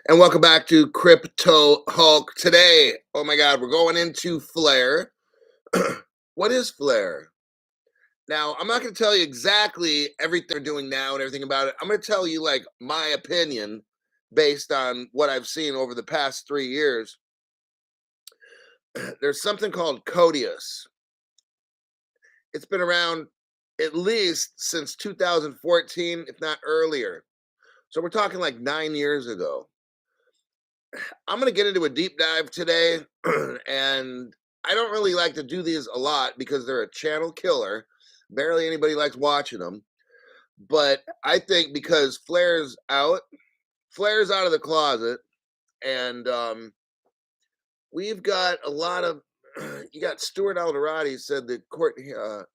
And welcome back to Crypto Hulk. Today, oh my God, we're going into Flair. What is Flair? Now, I'm not going to tell you exactly everything they're doing now and everything about it. I'm going to tell you like my opinion based on what I've seen over the past 3 years. There's something called Codius. It's been around at least since 2014, if not earlier. So we're talking like 9 years ago. I'm going to get into a deep dive today, and I don't really like to do these a lot because they're a channel killer. Barely anybody likes watching them. But I think because Flair's out of the closet, and we've got a lot of. You got Stuart Alderati said the court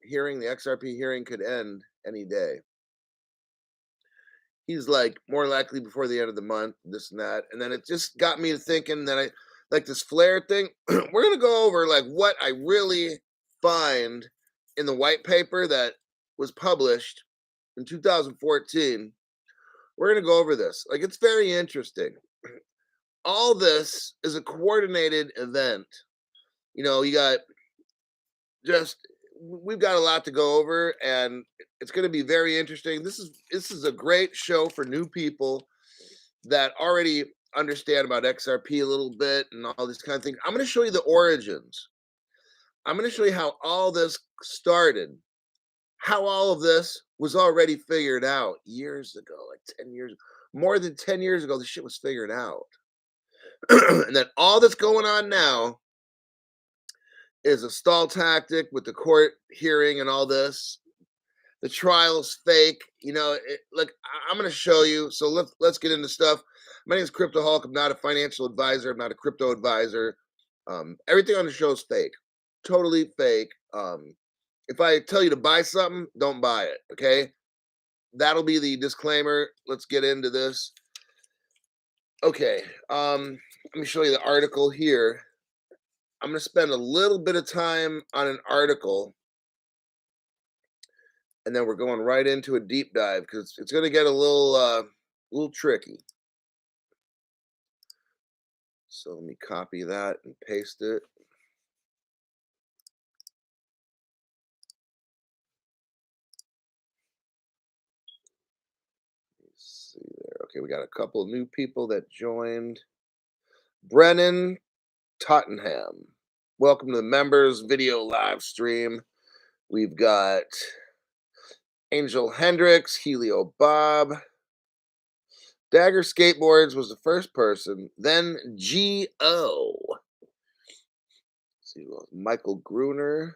hearing, the XRP hearing, could end any day. He's like more likely before the end of the month, this and that. And then it just got me to thinking that I like this Flair thing. We're gonna go over like what I really find in the white paper that was published in 2014. We're gonna go over this. Like it's very interesting. All this is a coordinated event. You got just we've got a lot to go over, and it's going to be very interesting. This is a great show for new people that already understand about XRP a little bit and all this kind of thing. I'm going to show you the origins. I'm going to show you how all this started, how all of this was already figured out years ago, like 10 years, more than 10 years ago, the shit was figured out. And then all that's going on now is a stall tactic with the court hearing and all this. The trial's fake. Look, I'm going to show you. So let's get into stuff. My name is Crypto Hulk. I'm not a financial advisor. I'm not a crypto advisor. Everything on the show is fake, totally fake. If I tell you to buy something, don't buy it. Okay, that'll be the disclaimer. Let's get into this. Okay, let me show you the article here. I'm going to spend a little bit of time on an article, and then we're going right into a deep dive because it's going to get a little tricky. So let me copy that and paste it. Let's see there. Okay, we got a couple new people that joined. Brennan Tottenham. Welcome to the members video live stream. We've got Angel Hendricks, Helio Bob. Dagger Skateboards was the first person. Then G.O. See, Michael Gruner,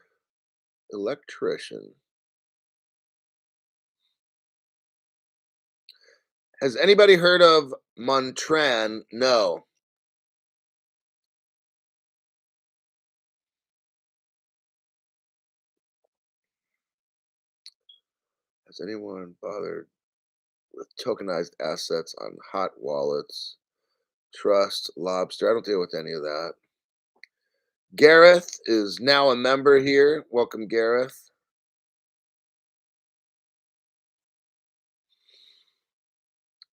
electrician. Has anybody heard of Montran? No. Has anyone bothered with tokenized assets on hot wallets? Trust, Lobster. I don't deal with any of that. Gareth is now a member here. Welcome, Gareth.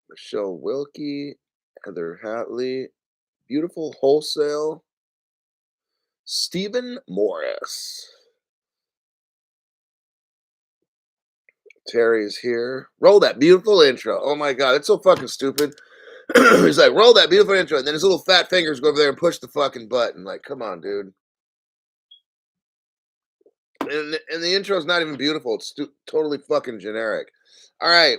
Michelle Wilkie, Heather Hatley, Beautiful Wholesale, Stephen Morris. Terry's here. Roll that beautiful intro. Oh my God, it's so fucking stupid. He's like, roll that beautiful intro. And then his little fat fingers go over there and push the fucking button. Like, come on, dude. And the intro is not even beautiful. It's totally fucking generic. All right.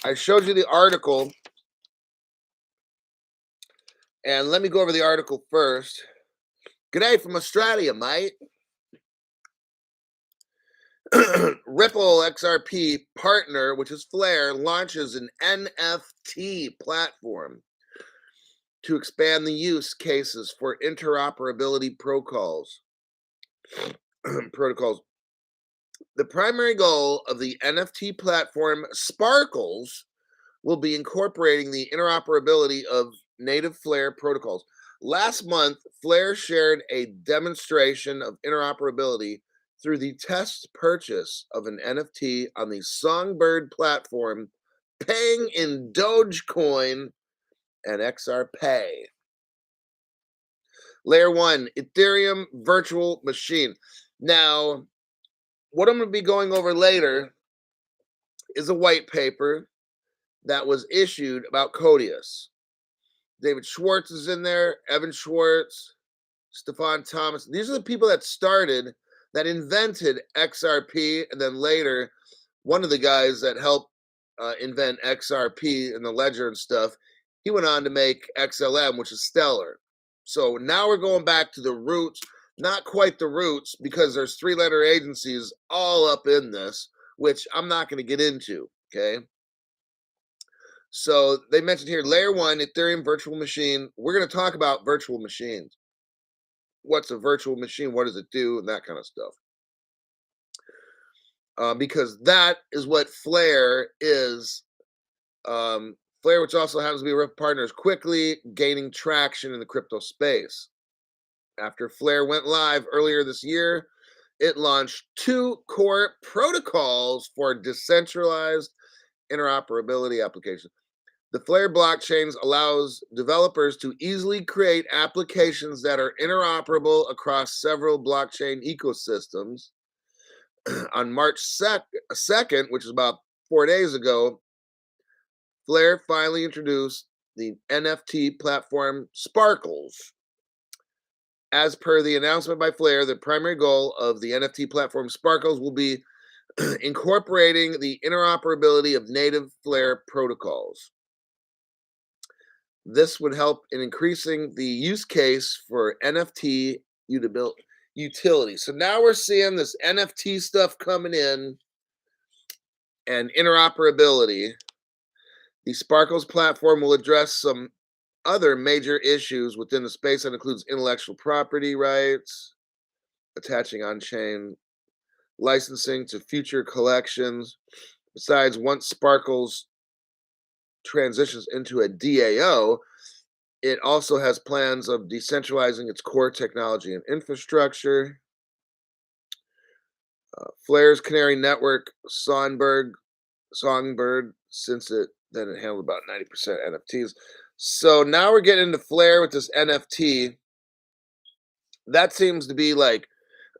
I showed you the article. And let me go over the article first. G'day from Australia, mate. Ripple XRP partner, which is Flair, launches an NFT platform to expand the use cases for interoperability protocols. The primary goal of the NFT platform Sparkles will be incorporating the interoperability of native Flair protocols. Last month, Flair shared a demonstration of interoperability through the test purchase of an NFT on the Songbird platform, paying in Dogecoin and XRP. Layer 1, Ethereum virtual machine. Now, what I'm going to be going over later is a white paper that was issued about Codius. David Schwartz is in there, Evan Schwartz, Stefan Thomas. These are the people that invented XRP, and then later, one of the guys that helped invent XRP and the ledger and stuff, he went on to make XLM, which is Stellar. So now we're going back to the roots, not quite the roots, because there's 3-letter agencies all up in this, which I'm not going to get into, okay? So they mentioned here, layer 1, Ethereum virtual machine. We're going to talk about virtual machines. What's a virtual machine? What does it do? And that kind of stuff. Because that is what Flair is. Flair, which also happens to be a rep partner, is quickly gaining traction in the crypto space. After Flair went live earlier this year, it launched 2 core protocols for decentralized interoperability applications. The Flair blockchain allows developers to easily create applications that are interoperable across several blockchain ecosystems. On March 2nd, which is about 4 days ago, Flair finally introduced the NFT platform Sparkles. As per the announcement by Flair, the primary goal of the NFT platform Sparkles will be incorporating the interoperability of native Flair protocols. This would help in increasing the use case for NFT utility. So now we're seeing this NFT stuff coming in and interoperability. The Sparkles platform will address some other major issues within the space that includes intellectual property rights, attaching on-chain licensing to future collections. Besides, once Sparkles transitions into a DAO, it also has plans of decentralizing its core technology and infrastructure. Flair's Canary Network, Songbird, since it handled about 90% NFTs. So now we're getting into Flair with this NFT. That seems to be like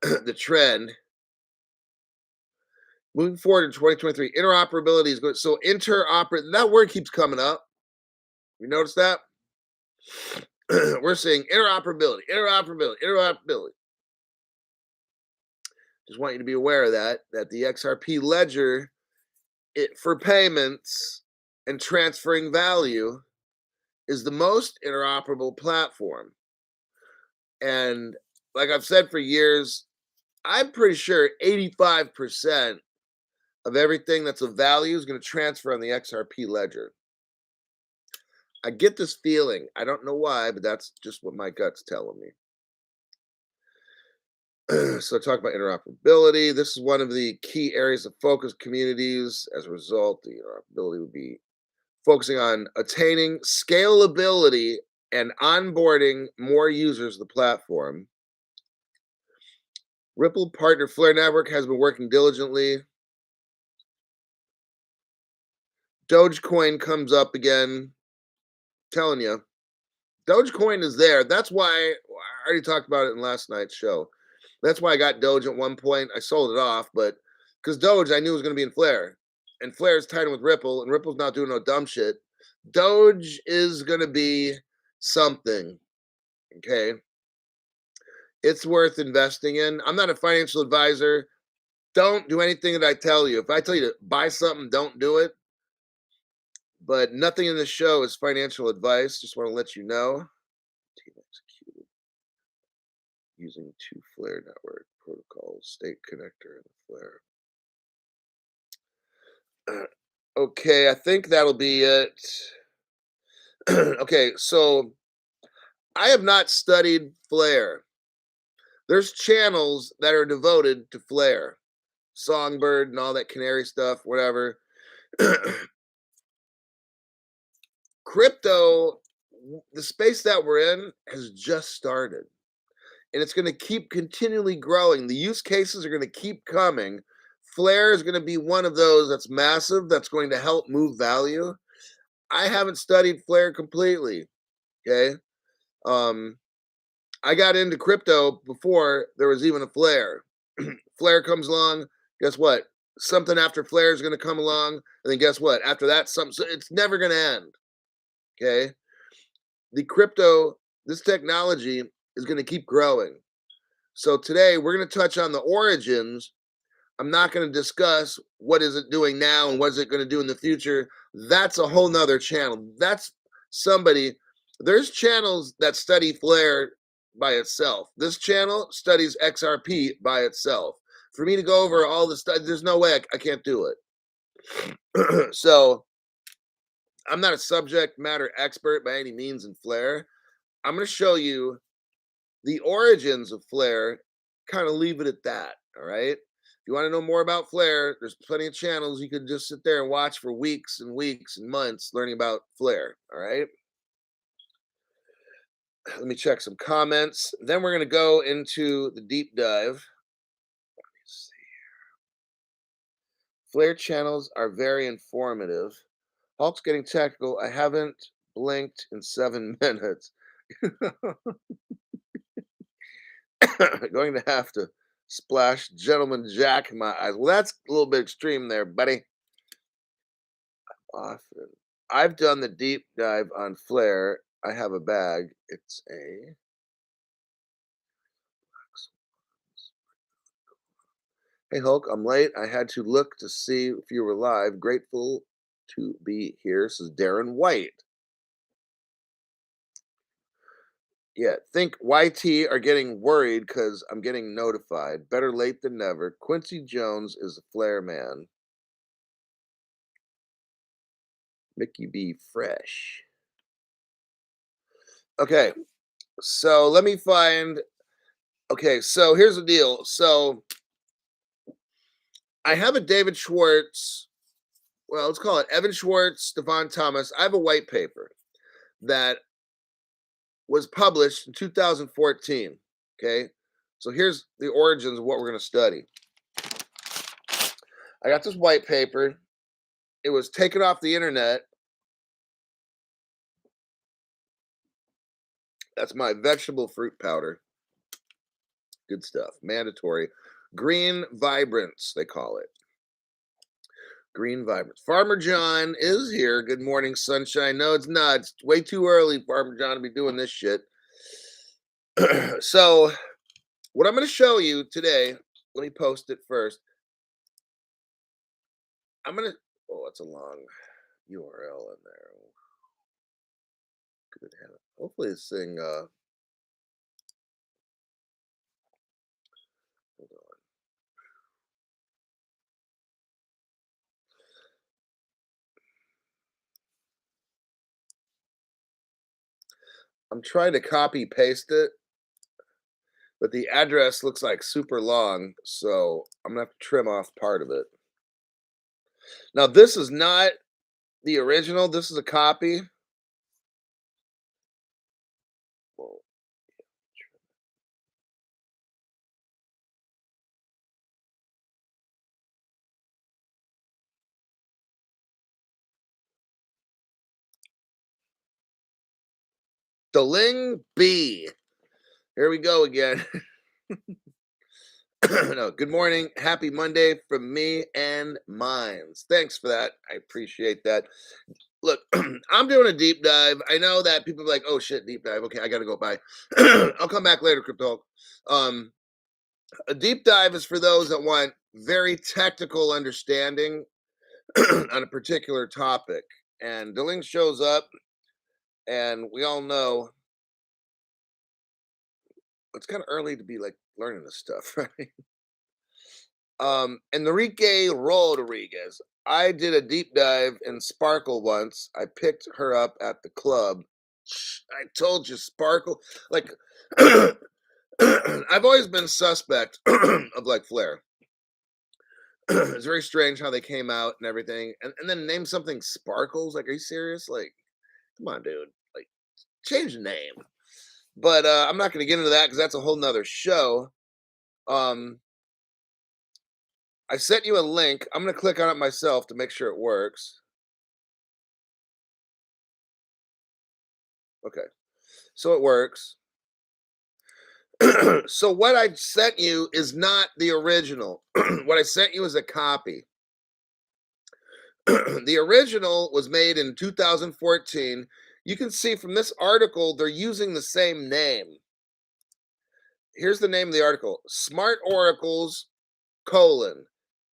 the trend. Moving forward in 2023, interoperability is good. So that word keeps coming up. You notice that? We're saying interoperability. Just want you to be aware of that the XRP ledger, for payments and transferring value, is the most interoperable platform. And like I've said for years, I'm pretty sure 85% of everything that's of value is going to transfer on the XRP ledger. I get this feeling. I don't know why, but that's just what my gut's telling me. So talk about interoperability. This is one of the key areas of focus communities. As a result, the interoperability would be focusing on attaining scalability and onboarding more users of the platform. Ripple partner Flair Network has been working diligently. Dogecoin comes up again. Telling you, Dogecoin is there. That's why I already talked about it in last night's show. That's why I got Doge at one point. I sold it off, but because Doge I knew was going to be in Flair, and Flair is tied in with Ripple, and Ripple's not doing no dumb shit. Doge is going to be something. Okay, it's worth investing in. I'm not a financial advisor. Don't do anything that I tell you. If I tell you to buy something, don't do it. But nothing in this show is financial advice. Just want to let you know. Using 2 Flair network protocols, state connector and Flair. Okay, I think that'll be it. Okay, so I have not studied Flair. There's channels that are devoted to Flair, Songbird and all that canary stuff, whatever. Crypto, the space that we're in, has just started. And it's going to keep continually growing. The use cases are going to keep coming. Flair is going to be one of those that's massive, that's going to help move value. I haven't studied Flair completely. Okay. Um, I got into crypto before there was even a Flair. Flair comes along. Guess what? Something after Flair is going to come along, and then guess what? After that, something. So it's never going to end. Okay. The crypto, this technology is going to keep growing. So today we're going to touch on the origins. I'm not going to discuss what is it doing now and what is it going to do in the future. That's a whole nother channel. That's somebody. There's channels that study Flair by itself. This channel studies XRP by itself. For me to go over all the stuff, there's no way I can't do it. So I'm not a subject matter expert by any means in Flair. I'm going to show you the origins of Flair, kind of leave it at that. All right. If you want to know more about Flair, there's plenty of channels you could just sit there and watch for weeks and weeks and months learning about Flair. All right. Let me check some comments. Then we're going to go into the deep dive. Let me see. Flair channels are very informative. Hulk's getting technical. I haven't blinked in 7 minutes. Going to have to splash Gentleman Jack in my eyes. Well, that's a little bit extreme there, buddy. Often. I've done the deep dive on Flair. I have a bag. It's a. Hey, Hulk, I'm late. I had to look to see if you were live. Grateful to be here. This is Darren White. Yeah, think YT are getting worried because I'm getting notified. Better late than never. Quincy Jones is a Flair man. Mickey B. Fresh. Okay, so let me find. Okay, so here's the deal. So I have a David Schwartz. Well, let's call it Evan Schwartz, Stefan Thomas. I have a white paper that was published in 2014. Okay, so here's the origins of what we're going to study. I got this white paper. It was taken off the internet. That's my vegetable fruit powder. Good stuff. Mandatory. Green Vibrance, they call it. Green Vibrance. Farmer John is here. Good morning, sunshine. No, it's not. It's way too early, Farmer John, to be doing this shit. So, what I'm going to show you today, let me post it first. I'm going to, oh, it's a long URL in there. Good heaven. Hopefully this thing, hold on. I'm trying to copy paste it, but the address looks like super long, so I'm gonna have to trim off part of it. Now, this is not the original. This is a copy. Whoa. Deling B. Here we go again. No, good morning. Happy Monday from me and mines. Thanks for that. I appreciate that. Look, I'm doing a deep dive. I know that people are like, oh shit, deep dive. Okay, I gotta go by. I'll come back later, crypto. Um, a deep dive is for those that want very technical understanding on a particular topic. And the link shows up, and we all know it's kind of early to be like learning this stuff, right? Enrique Rodriguez. I did a deep dive in Sparkle once. I picked her up at the club. I told you, Sparkle. Like, I've always been suspect of like Flair. It's very strange how they came out and everything, and then name something Sparkles. Like, are you serious? Like, come on, dude. Like, change the name. But I'm not going to get into that because that's a whole nother show. Um, I sent you a link. I'm going to click on it myself to make sure it works. Okay, so it works. So what I sent you is not the original. What I sent you is a copy. The original was made in 2014. You can see from this article, they're using the same name. Here's the name of the article: Smart Oracles, colon,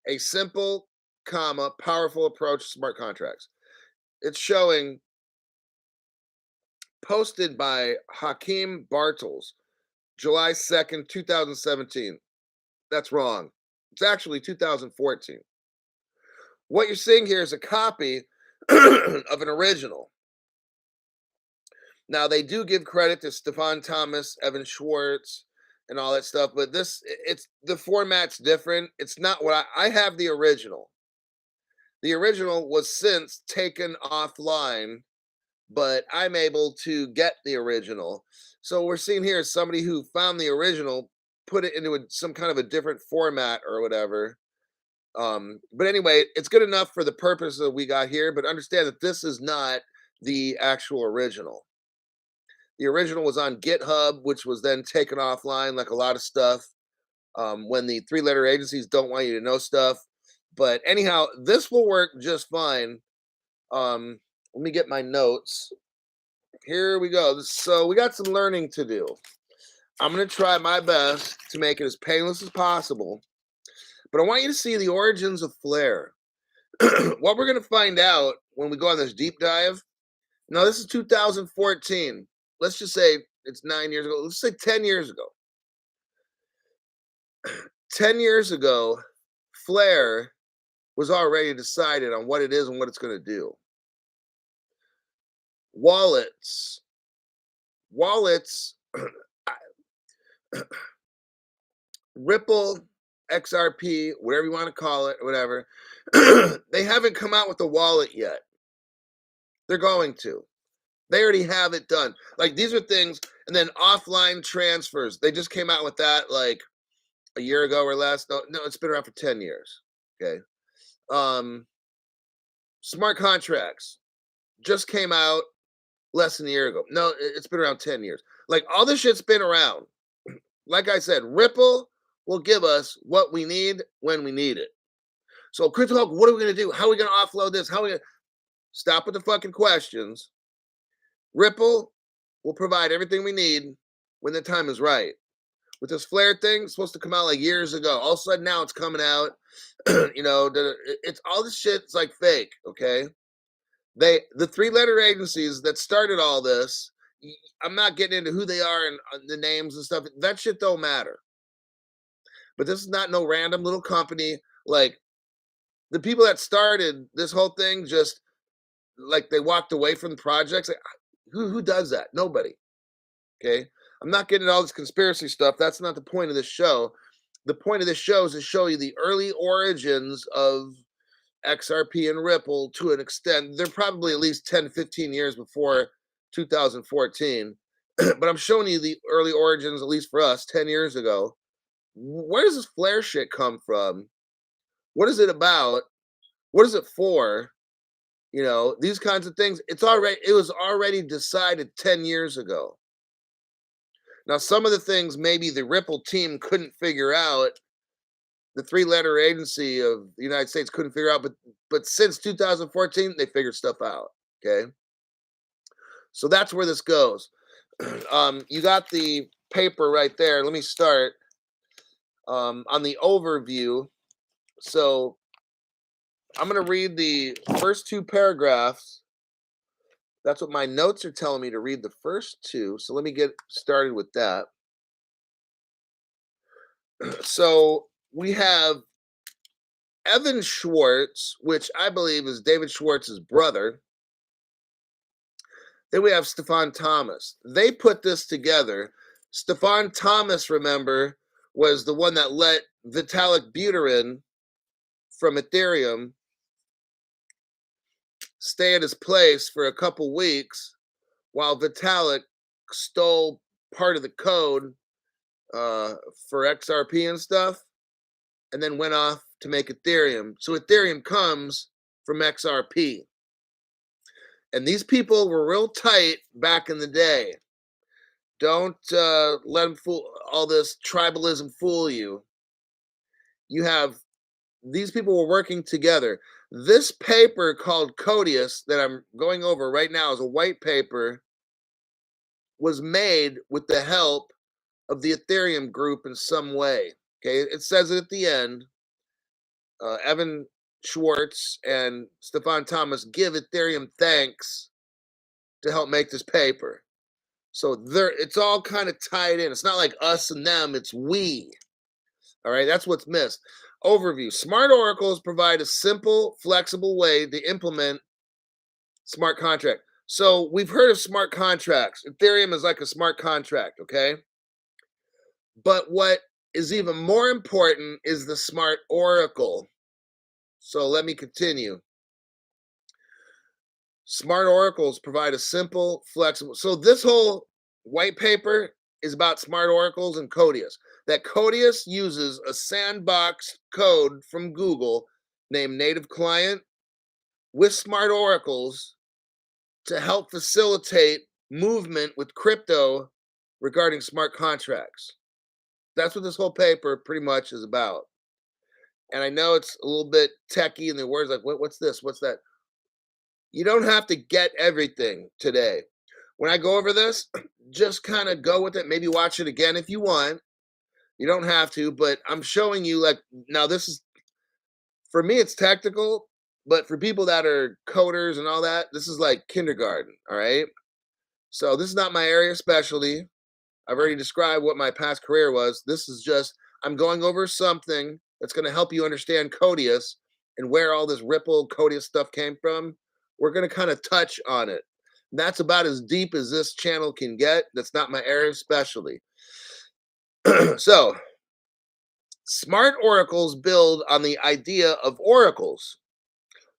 a simple, comma, powerful approach to smart contracts. It's showing posted by Hakeem Bartels, July 2nd, 2017. That's wrong. It's actually 2014. What you're seeing here is a copy of an original. Now they do give credit to Stefan Thomas, Evan Schwartz, and all that stuff, but it's the format's different. It's not what I have the original. The original was since taken offline, but I'm able to get the original. So we're seeing here somebody who found the original, put it into some kind of a different format or whatever. But anyway, it's good enough for the purpose that we got here. But understand that this is not the actual original. The original was on GitHub, which was then taken offline, like a lot of stuff. When the three-letter agencies don't want you to know stuff. But anyhow, this will work just fine. Let me get my notes. Here we go. So we got some learning to do. I'm going to try my best to make it as painless as possible. But I want you to see the origins of Flair. What we're going to find out when we go on this deep dive. Now, this is 2014. Let's just say it's 9 years ago. Let's say 10 years ago. 10 years ago, Flair was already decided on what it is and what it's going to do. Wallets, Ripple, XRP, whatever you want to call it, whatever. They haven't come out with a wallet yet. They're going to. They already have it done. Like these are things, and then offline transfers. They just came out with that like a year ago or less. No, it's been around for 10 years. Okay. Smart contracts just came out less than a year ago. No, it's been around 10 years. Like all this shit's been around. Like I said, Ripple will give us what we need when we need it. So, Crypto, what are we going to do? How are we going to offload this? How are we going to stop with the fucking questions? Ripple will provide everything we need when the time is right. With this Flair thing, it's supposed to come out like years ago. All of a sudden now it's coming out. It's all this shit's like fake, okay? The three-letter agencies that started all this, I'm not getting into who they are and the names and stuff. That shit don't matter. But this is not no random little company. Like the people that started this whole thing, just like they walked away from the projects. Like, who does that? Nobody. Okay. I'm not getting into all this conspiracy stuff. That's not the point of this show. The point of this show is to show you the early origins of XRP and Ripple to an extent. They're probably at least 10, 15 years before 2014. But I'm showing you the early origins, at least for us, 10 years ago. Where does this Flair shit come from? What is it about? What is it for? These kinds of things. It was already decided 10 years ago. Now, some of the things maybe the Ripple team couldn't figure out, the three-letter agency of the United States couldn't figure out, but since 2014, they figured stuff out. Okay. So that's where this goes. You got the paper right there. Let me start on the overview. So I'm going to read the first two paragraphs. That's what my notes are telling me to read, the first two. So let me get started with that. So we have Evan Schwartz, which I believe is David Schwartz's brother. Then we have Stefan Thomas. They put this together. Stefan Thomas, remember, was the one that let Vitalik Buterin from Ethereum stay at his place for a couple weeks while Vitalik stole part of the code for XRP and stuff, and then went off to make Ethereum. So Ethereum comes from XRP. And these people were real tight back in the day. Don't let them fool all this tribalism fool you. You have these people were working together. This paper called Codius that I'm going over right now is a white paper was made with the help of the Ethereum group in some way. Okay, it says it at the end. Evan Schwartz and Stefan Thomas give Ethereum thanks to help make this paper. So it's all kind of tied in. It's not like us and them, it's we. All right, that's what's missed. Overview. Smart oracles provide a simple, flexible way to implement smart contract. So we've heard of smart contracts. Ethereum is like a smart contract, okay? But what is even more important is the smart oracle. So let me continue. Smart oracles provide a simple, flexible. So this whole white paper is about smart oracles and Codius. That Codius uses a sandbox code from Google named Native Client with smart oracles to help facilitate movement with crypto regarding smart contracts. That's what this whole paper pretty much is about. And I know it's a little bit techy in the words like, what's this? What's that? You don't have to get everything today. When I go over this, just kind of go with it. Maybe watch it again if you want. You don't have to, but I'm showing you like now this is for me it's technical, but for people that are coders and all that, this is like kindergarten, all right? So this is not my area of specialty. I've already described what my past career was. This is just I'm going over something that's going to help you understand Codius and where all this Ripple Codius stuff came from. We're going to kind of touch on it. That's about as deep as this channel can get. That's not my area of specialty. So, smart oracles build on the idea of oracles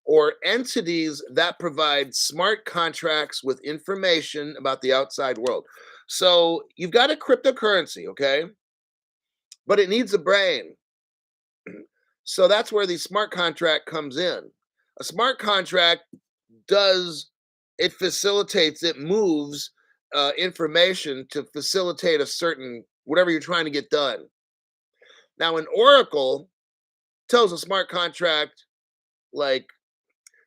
or entities that provide smart contracts with information about the outside world. So, you've got a cryptocurrency, okay? But it needs a brain. So that's where the smart contract comes in. A smart contract does it facilitates it moves information to facilitate a certain whatever you're trying to get done. Now an oracle tells a smart contract like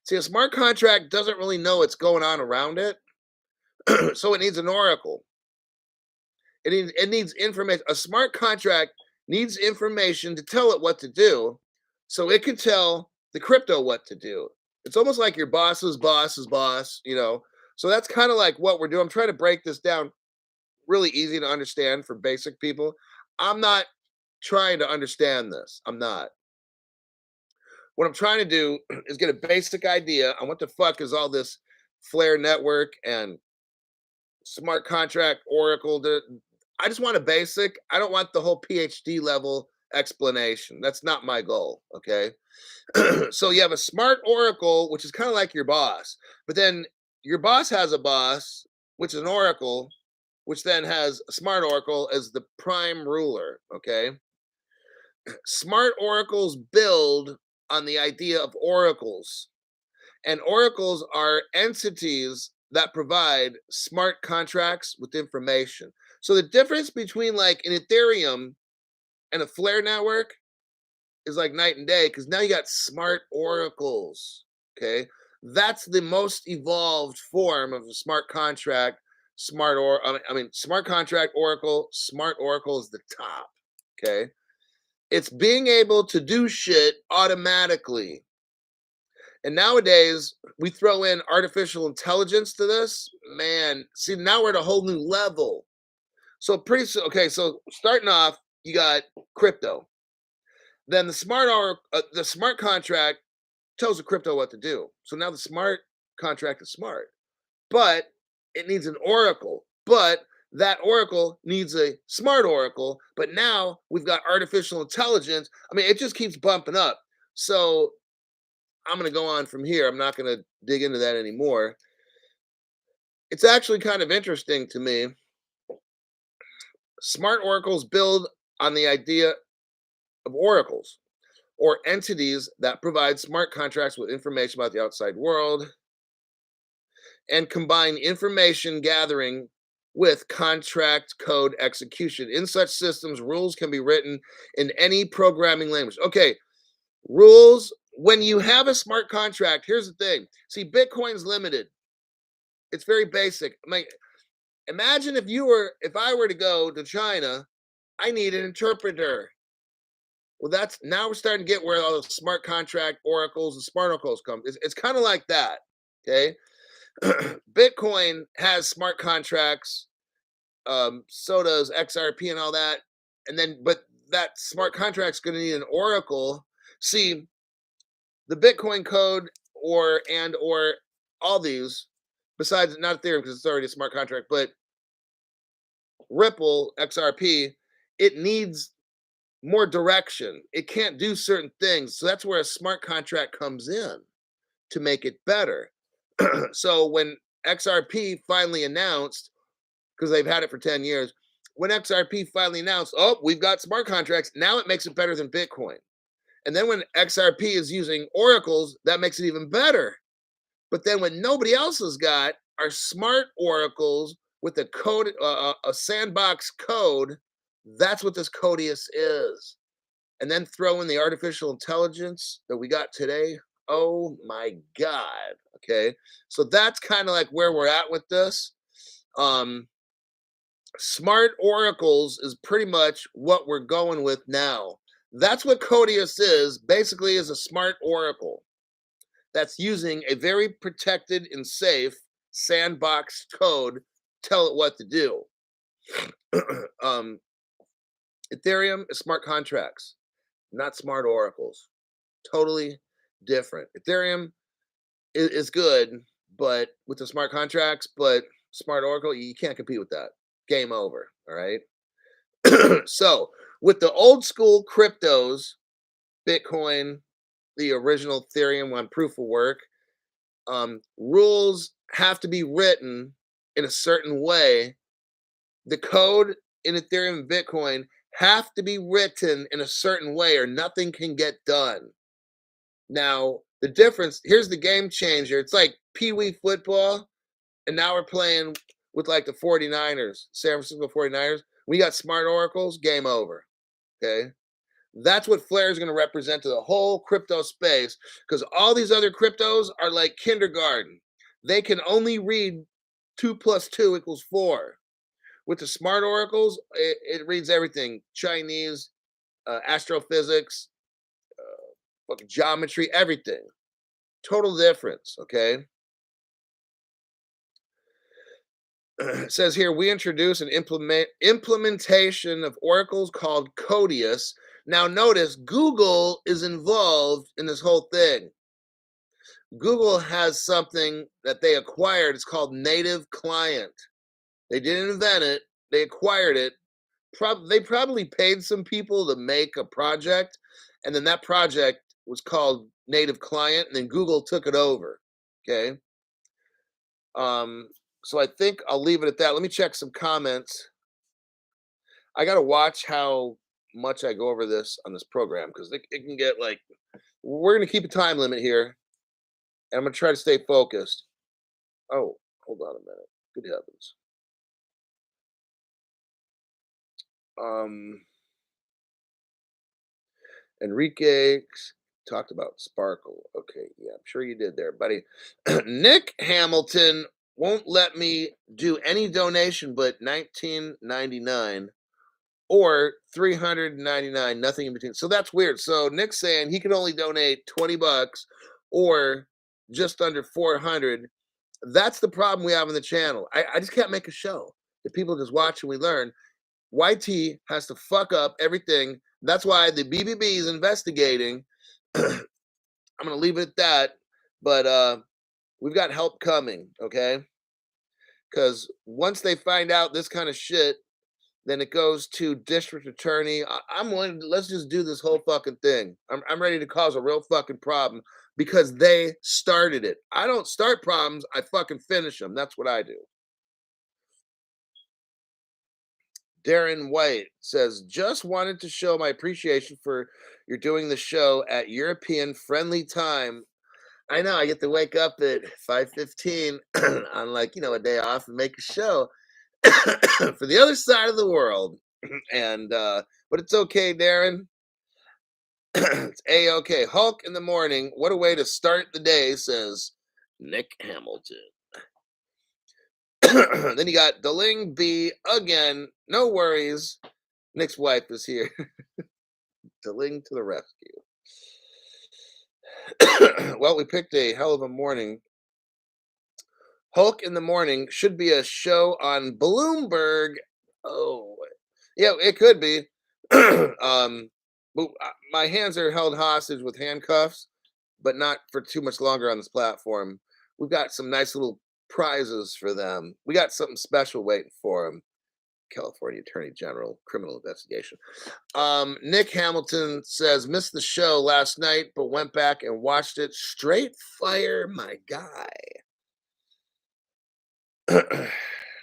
see a smart contract doesn't really know what's going on around it. So it needs an oracle. It needs information. A smart contract needs information to tell it what to do so it can tell the crypto what to do. It's almost like your boss's boss's boss, you know. So that's kind of like what we're doing. I'm trying to break this down really easy to understand for basic people. I'm not trying to understand this. I'm not. What I'm trying to do is get a basic idea on what the fuck is all this Flair network and smart contract oracle. I just want a basic. I don't want the whole PhD level explanation. That's not my goal. Okay. So you have a smart oracle, which is kind of like your boss, but then your boss has a boss, which is an oracle, which then has a smart oracle as the prime ruler. Okay. Smart oracles build on the idea of oracles, and oracles are entities that provide smart contracts with information. So the difference between like an Ethereum and a Flair network is like night and day because now you got smart oracles. Okay. That's the most evolved form of a smart contract. Smart contract oracle, smart oracle is the top. Okay. It's being able to do shit automatically. And nowadays, we throw in artificial intelligence to this. Man, see, now we're at a whole new level. So pretty soon, okay, so starting off, you got crypto. Then the smart contract tells the crypto what to do. So now the smart contract is smart, but it needs an oracle. But that oracle needs a smart oracle. But now we've got artificial intelligence. I mean, it just keeps bumping up. So I'm going to go on from here. I'm not going to dig into that anymore. It's actually kind of interesting to me. Smart oracles build on the idea of oracles or entities that provide smart contracts with information about the outside world. and combine information gathering with contract code execution. In such systems, rules can be written in any programming language. Okay, rules. When you have a smart contract, here's the thing. See, Bitcoin's limited. It's very basic. Imagine if I were to go to China, I need an interpreter. Well, that's now we're starting to get where all the smart contract oracles and smart oracles come. It's kind of like that. Okay. Bitcoin has smart contracts, so does XRP and all that. And then, but that smart contract's going to need an oracle. See, the Bitcoin code or all these, besides not Ethereum because it's already a smart contract, but Ripple XRP, it needs more direction. It can't do certain things. So that's where a smart contract comes in to make it better. So when XRP finally announced, because they've had it for 10 years, when XRP finally announced, oh, we've got smart contracts, now it makes it better than Bitcoin. And then when XRP is using oracles, that makes it even better. But then when nobody else has got are smart oracles with a code, a sandbox code, that's what this Codius is. And then throw in the artificial intelligence that we got today. Oh my God. Okay. So that's kind of like where we're at with this. Smart oracles is pretty much what we're going with now. That's what Codius is, basically is a smart oracle that's using a very protected and safe sandbox code tell it what to do. Ethereum is smart contracts, not smart oracles. Totally different. Ethereum is good, but with the smart contracts, but smart oracle, you can't compete with that. Game over. All right. So with the old school cryptos, Bitcoin, the original Ethereum on proof of work, rules have to be written in a certain way. The code in Ethereum and Bitcoin have to be written in a certain way or nothing can get done. Now, the difference, here's the game changer. It's like Pee-wee football, and now we're playing with like the 49ers, San Francisco 49ers. We got smart oracles, game over. Okay. That's what Flair is going to represent to the whole crypto space because all these other cryptos are like kindergarten. They can only read 2 plus 2 equals 4. With the smart oracles, it reads everything: Chinese, astrophysics, geometry, everything. Total difference. Okay. It says here we introduce an implementation of oracles called Codius. Now notice Google is involved in this whole thing. Google has something that they acquired. It's called native client. They didn't invent it. They acquired it. They probably paid some people to make a project, and then that project was called native client, and then Google took it over. Okay. So I think I'll leave it at that. Let me check some comments. I got to watch how much I go over this on this program because it can get like, we're going to keep a time limit here and I'm going to try to stay focused. Oh, hold on a minute. Good heavens. Enrique talked about Sparkle. Okay, yeah, I'm sure you did there, buddy. Nick Hamilton won't let me do any donation but $19.99 or $399, nothing in between. So that's weird. So Nick's saying he can only donate $20 or just under 400. That's the problem we have on the channel. I just can't make a show that people just watch and we learn. YT has to fuck up everything. That's why the BBB is investigating. I'm going to leave it at that. But we've got help coming, okay? Because once they find out this kind of shit, then it goes to district attorney. I'm willing. Let's just do this whole fucking thing. I'm ready to cause a real fucking problem because they started it. I don't start problems. I fucking finish them. That's what I do. Darren White says, just wanted to show my appreciation for you're doing the show at European friendly time. I know I get to wake up at 5:15 on like, a day off and make a show for the other side of the world. And but it's okay, Darren. It's a-okay. Hulk in the morning. What a way to start the day, says Nick Hamilton. Then you got Deling B again. No worries. Nick's wife is here. Deling to the rescue. Well, we picked a hell of a morning. Hulk in the morning should be a show on Bloomberg. Oh, yeah, it could be. But my hands are held hostage with handcuffs, but not for too much longer on this platform. We've got some nice little prizes for them. We got something special waiting for them. California Attorney General criminal investigation. Nick Hamilton says missed the show last night, but went back and watched it. Straight fire, my guy.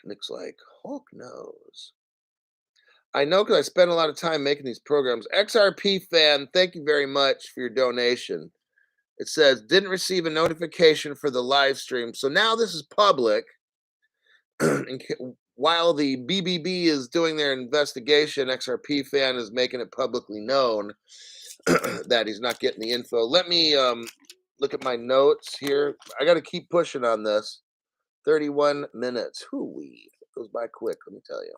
Nick's like, Hulk knows. I know because I spend a lot of time making these programs. XRP fan, thank you very much for your donation. It says, didn't receive a notification for the live stream. So now this is public. While the BBB is doing their investigation, XRP fan is making it publicly known that he's not getting the info. Let me look at my notes here. I got to keep pushing on this. 31 minutes. Hoo-wee. It goes by quick, let me tell you.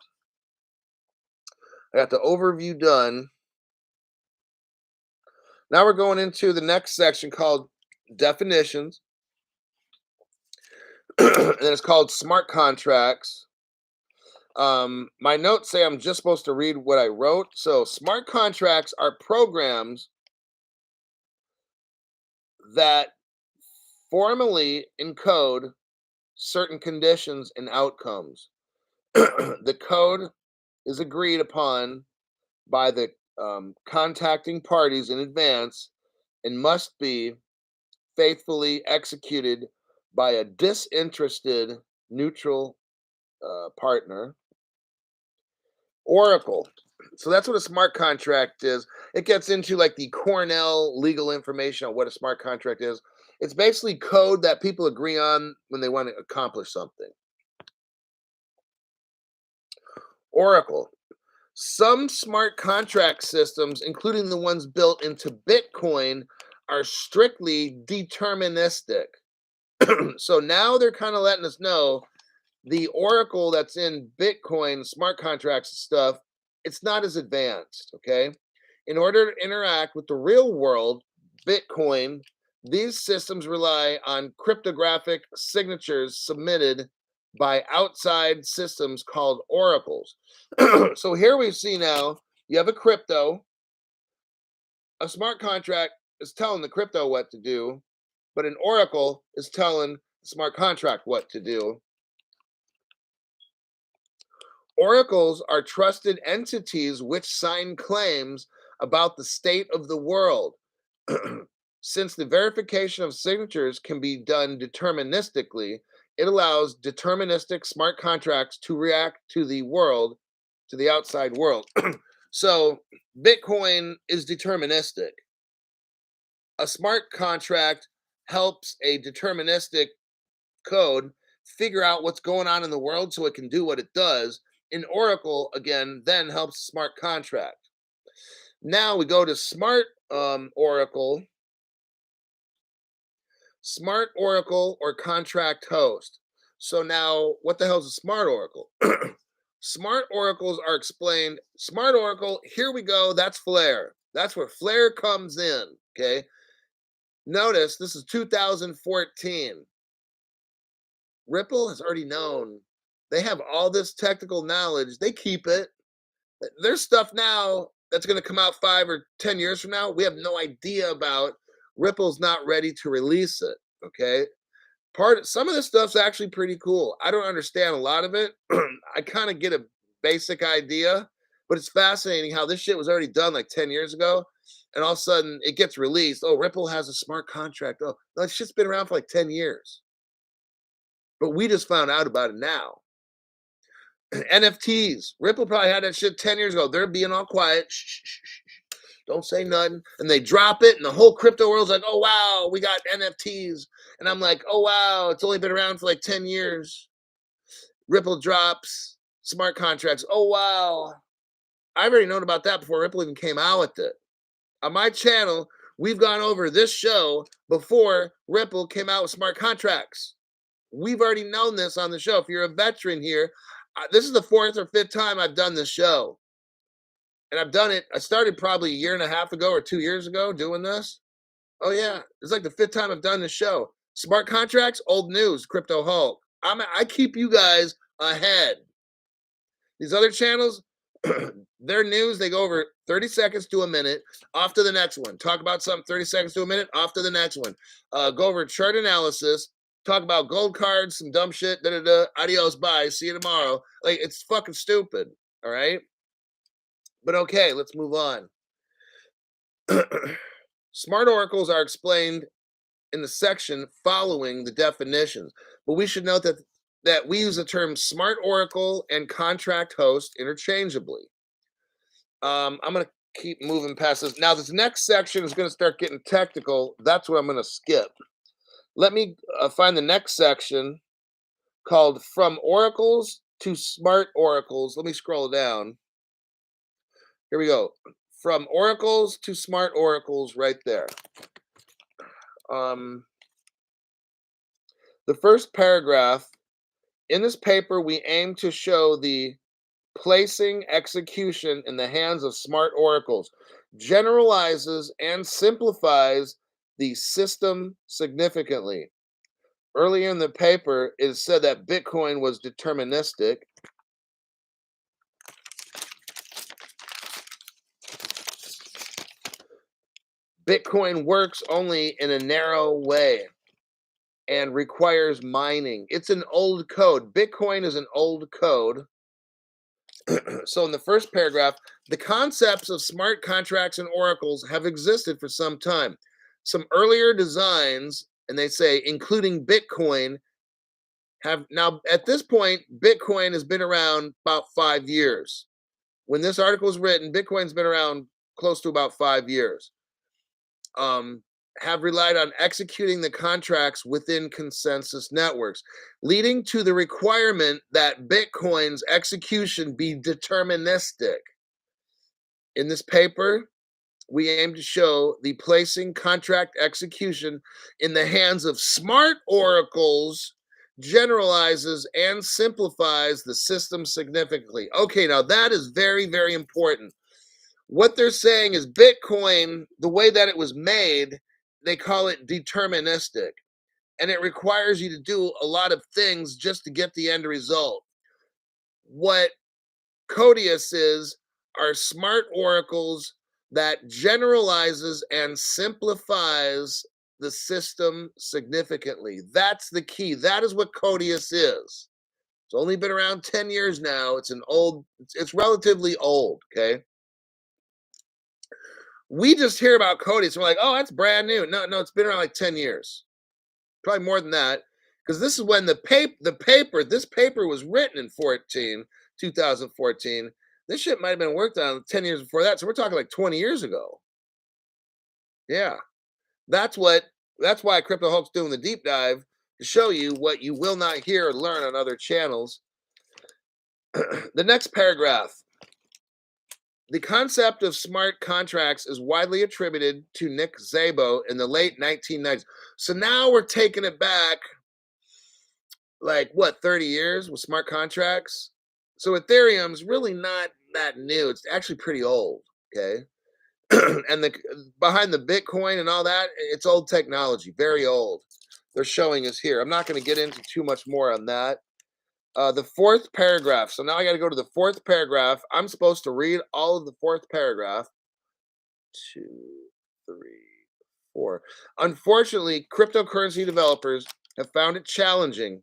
I got the overview done. Now we're going into the next section called definitions. And it's called smart contracts. My notes say I'm just supposed to read what I wrote. So smart contracts are programs that formally encode certain conditions and outcomes. The code is agreed upon by the contacting parties in advance and must be faithfully executed by a disinterested neutral partner. Oracle. So that's what a smart contract is. It gets into like the Cornell legal information on what a smart contract is. It's basically code that people agree on when they want to accomplish something. Oracle. Some smart contract systems, including the ones built into Bitcoin, are strictly deterministic. So now they're kind of letting us know the Oracle that's in Bitcoin, smart contracts and stuff, it's not as advanced, okay? In order to interact with the real world, Bitcoin, these systems rely on cryptographic signatures submitted by outside systems called oracles. So here we see now you have a crypto, a smart contract is telling the crypto what to do, but an oracle is telling the smart contract what to do. Oracles are trusted entities which sign claims about the state of the world. Since the verification of signatures can be done deterministically, it allows deterministic smart contracts to react to the world, to the outside world. So Bitcoin is deterministic. A smart contract helps a deterministic code figure out what's going on in the world so it can do what it does. An oracle, again, then helps a smart contract. Now we go to smart oracle. Smart oracle or contract host. So now, what the hell is a smart oracle? Smart oracles are explained. Smart oracle, here we go. That's Flair. That's where Flair comes in. Okay. Notice this is 2014. Ripple has already known. They have all this technical knowledge. They keep it. There's stuff now that's going to come out 5 or 10 years from now. We have no idea about. Ripple's not ready to release it. Okay. Some of this stuff's actually pretty cool. I don't understand a lot of it. I kind of get a basic idea, but it's fascinating how this shit was already done like 10 years ago. And all of a sudden it gets released. Oh, Ripple has a smart contract. Oh, that shit's been around for like 10 years. But we just found out about it now. NFTs. Ripple probably had that shit 10 years ago. They're being all quiet. Shh, shh, shh, shh. Don't say nothing. And they drop it, and the whole crypto world's like, oh, wow, we got NFTs. And I'm like, oh, wow, it's only been around for like 10 years. Ripple drops, smart contracts. Oh, wow. I've already known about that before Ripple even came out with it. On my channel, we've gone over this show before Ripple came out with smart contracts. We've already known this on the show. If you're a veteran here, this is the 4th or 5th time I've done this show. And I've done it. I started probably a year and a half ago or 2 years ago doing this. Oh, yeah. It's like the 5th time I've done this show. Smart contracts, old news, Crypto Hulk. I keep you guys ahead. These other channels, their news, they go over 30 seconds to a minute, off to the next one. Talk about something 30 seconds to a minute, off to the next one. Go over chart analysis, talk about gold cards, some dumb shit, adios, bye, see you tomorrow. Like, it's fucking stupid, all right? But okay, let's move on. Smart oracles are explained in the section following the definitions, but we should note that we use the term smart oracle and contract host interchangeably. I'm going to keep moving past this. Now, this next section is going to start getting technical. That's what I'm going to skip. Let me find the next section called From Oracles to Smart Oracles. Let me scroll down. Here we go. From Oracles to Smart Oracles right there. The first paragraph, in this paper, we aim to show the placing execution in the hands of smart oracles, generalizes and simplifies the system significantly. Earlier in the paper, it is said that Bitcoin was deterministic. Bitcoin works only in a narrow way and requires mining. It's an old code. Bitcoin is an old code. So in the first paragraph, the concepts of smart contracts and oracles have existed for some time. Some earlier designs, and they say, including Bitcoin, have now, at this point, Bitcoin has been around about 5 years. When this article was written, Bitcoin's been around close to about 5 years. Have relied on executing the contracts within consensus networks, leading to the requirement that Bitcoin's execution be deterministic. In this paper, we aim to show the placing contract execution in the hands of smart oracles generalizes and simplifies the system significantly. Okay, now that is very, very important. What they're saying is Bitcoin, the way that it was made, they call it deterministic. And it requires you to do a lot of things just to get the end result. What Codius is are smart oracles that generalizes and simplifies the system significantly. That's the key. That is what Codius is. It's only been around 10 years now. It's relatively old, okay? We just hear about Codius. And we're like, oh, that's brand new. No, it's been around like 10 years. Probably more than that. Because this is when this paper was written in 2014. This shit might have been worked on 10 years before that. So we're talking like 20 years ago. Yeah. That's why Crypto Hulk's doing the deep dive, to show you what you will not hear or learn on other channels. The next paragraph. The concept of smart contracts is widely attributed to Nick Szabo in the late 1990s. So now we're taking it back, like, 30 years with smart contracts? So Ethereum's really not that new. It's actually pretty old, okay? And behind the Bitcoin and all that, it's old technology, very old. They're showing us here. I'm not going to get into too much more on that. The fourth paragraph. So now I got to go to the fourth paragraph. I'm supposed to read all of the fourth paragraph. 2, 3, 4. Unfortunately, cryptocurrency developers have found it challenging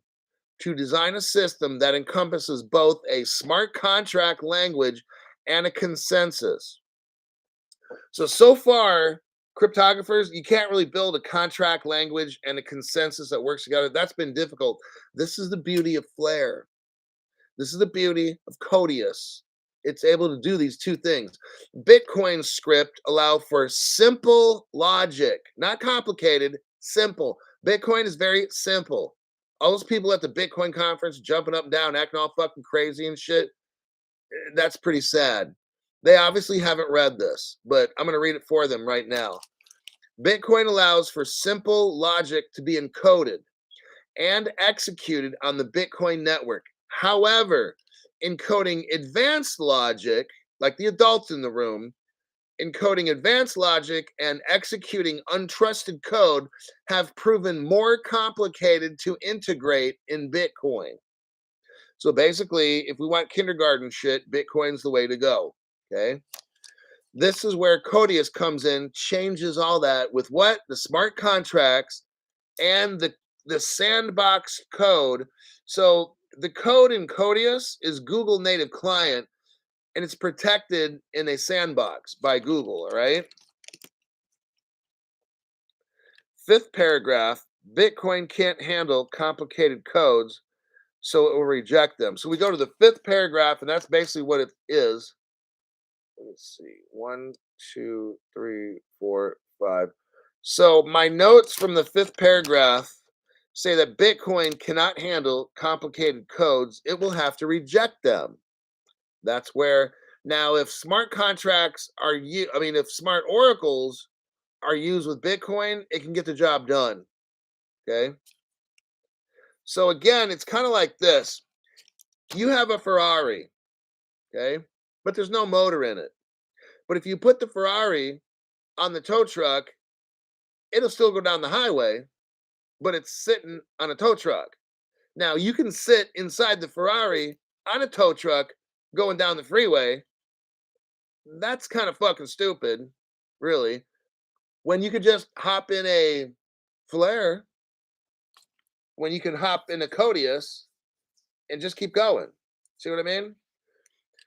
to design a system that encompasses both a smart contract language and a consensus. So far, cryptographers, you can't really build a contract language and a consensus that works together. That's been difficult. This is the beauty of Flair. This is the beauty of Codius. it's able to do these two things. Bitcoin script allow for simple logic, not complicated, simple. Bitcoin is very simple. All those people at the Bitcoin conference jumping up and down, acting all fucking crazy and shit, that's pretty sad. They obviously haven't read this, but I'm going to read it for them right now. Bitcoin allows for simple logic to be encoded and executed on the Bitcoin network. However, encoding advanced logic, like the adults in the room, encoding advanced logic and executing untrusted code have proven more complicated to integrate in Bitcoin. So basically, if we want kindergarten shit, Bitcoin's the way to go. Okay. This is where Codius comes in, changes all that with what? The smart contracts and the sandbox code. So the code in Codius is Google native client, and it's protected in a sandbox by Google, all right? Fifth paragraph, Bitcoin can't handle complicated codes, so it will reject them. So we go to the fifth paragraph, and that's basically what it is. Let's see, 1, 2, 3, 4, 5. So my notes from the fifth paragraph say that Bitcoin cannot handle complicated codes. It will have to reject them. That's where now, if smart contracts are if smart oracles are used with Bitcoin, it can get the job done. Okay. So again, it's kind of like this. You have a Ferrari, okay, but there's no motor in it. But if you put the Ferrari on the tow truck, it'll still go down the highway, but it's sitting on a tow truck. Now you can sit inside the Ferrari on a tow truck going down the freeway. That's kind of fucking stupid, really. When you could just hop in a Flair, when you can hop in a Codius and just keep going. See what I mean?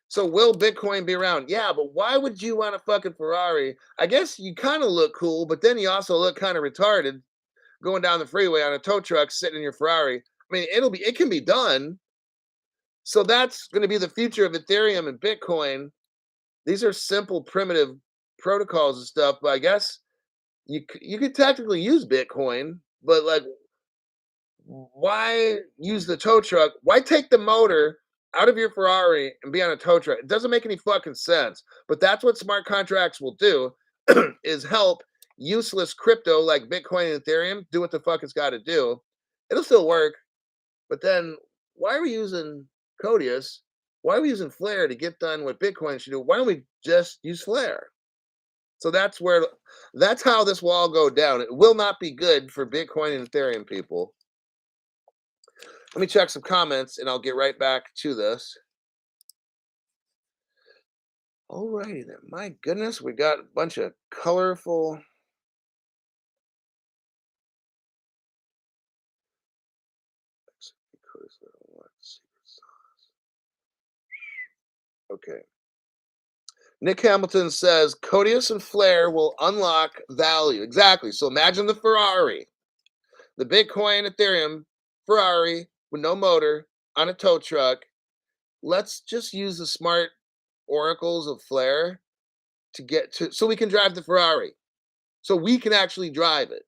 So will Bitcoin be around? Yeah, but why would you want a fucking Ferrari? I guess you kind of look cool, but then you also look kind of retarded going down the freeway on a tow truck sitting in your Ferrari. I mean, it can be done. So that's going to be the future of Ethereum and Bitcoin. These are simple, primitive protocols and stuff. But I guess you could technically use Bitcoin, but like, why use the tow truck? Why take the motor out of your Ferrari and be on a tow truck? It doesn't make any fucking sense. But that's what smart contracts will do: is help useless crypto like Bitcoin and Ethereum do what the fuck it's got to do. It'll still work, but then why are we using Codius? Why are we using Flair to get done what Bitcoin should do? Why don't we just use Flair? So that's how this will all go down. It will not be good for Bitcoin and Ethereum people. Let me check some comments and I'll get right back to this. Alrighty then. My goodness, we got a bunch of colorful. Okay. Nick Hamilton says Codius and Flair will unlock value. Exactly. So imagine the Ferrari, the Bitcoin, Ethereum, Ferrari with no motor on a tow truck. Let's just use the smart oracles of Flair to get to so we can drive the Ferrari. So we can actually drive it.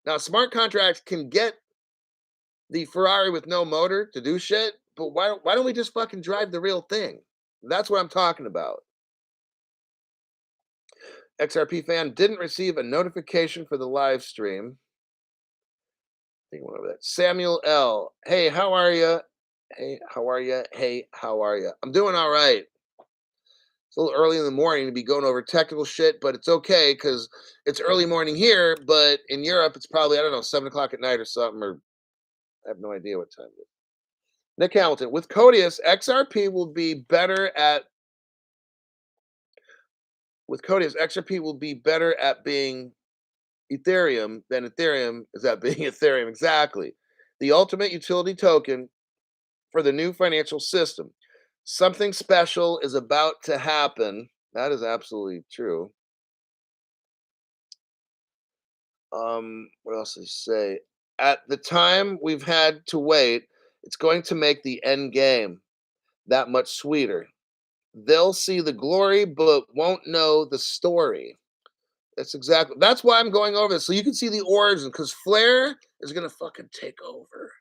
Now, smart contracts can get the Ferrari with no motor to do shit, but why don't we just fucking drive the real thing? That's what I'm talking about. XRP fan didn't receive a notification for the live stream. I think went over that. Samuel L. Hey, how are you? Hey, how are you? Hey, how are you? I'm doing all right. It's a little early in the morning to be going over technical shit, but it's okay because it's early morning here. But in Europe, it's probably, I don't know, 7 o'clock at night or something, or I have no idea what time it is. Nick Hamilton, with Codius, XRP will be better at being Ethereum than Ethereum is at being Ethereum. Exactly. The ultimate utility token for the new financial system. Something special is about to happen. That is absolutely true. What else did he say? At the time we've had to wait, it's going to make the end game that much sweeter. they'll see the glory but won't know the story. That's why I'm going over this. So you can see the origin, because Flair is gonna fucking take over.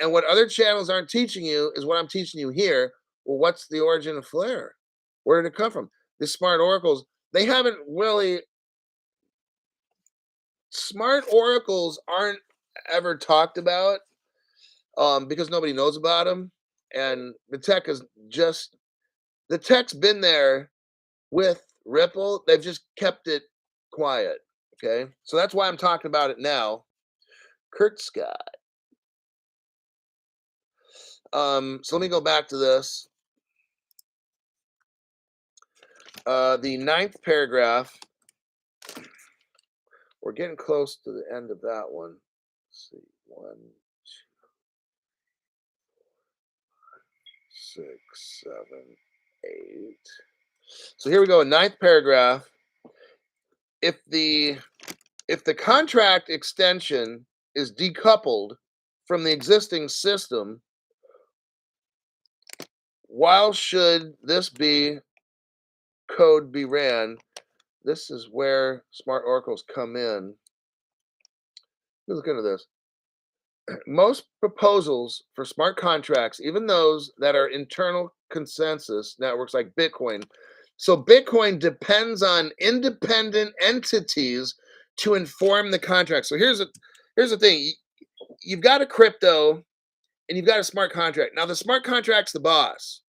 And what other channels aren't teaching you is what I'm teaching you here. Well, what's the origin of Flair? Where did it come from? The smart oracles, they haven't really smart oracles aren't ever talked about, because nobody knows about them. And the tech's been there with Ripple. They've just kept it quiet. Okay. So that's why I'm talking about it now. Kurt Scott. So let me go back to this. The ninth paragraph. We're getting close to the end of that one. Let's see. 1, 2, 6, 7, 8. So here we go. Ninth paragraph. If the contract extension is decoupled from the existing system, while should this code be ran? This is where smart oracles come in. Let's look into this. Most proposals for smart contracts, even those that are internal consensus networks like Bitcoin. So Bitcoin depends on independent entities to inform the contract. So here's the thing. You've got a crypto and you've got a smart contract. Now the smart contract's the boss.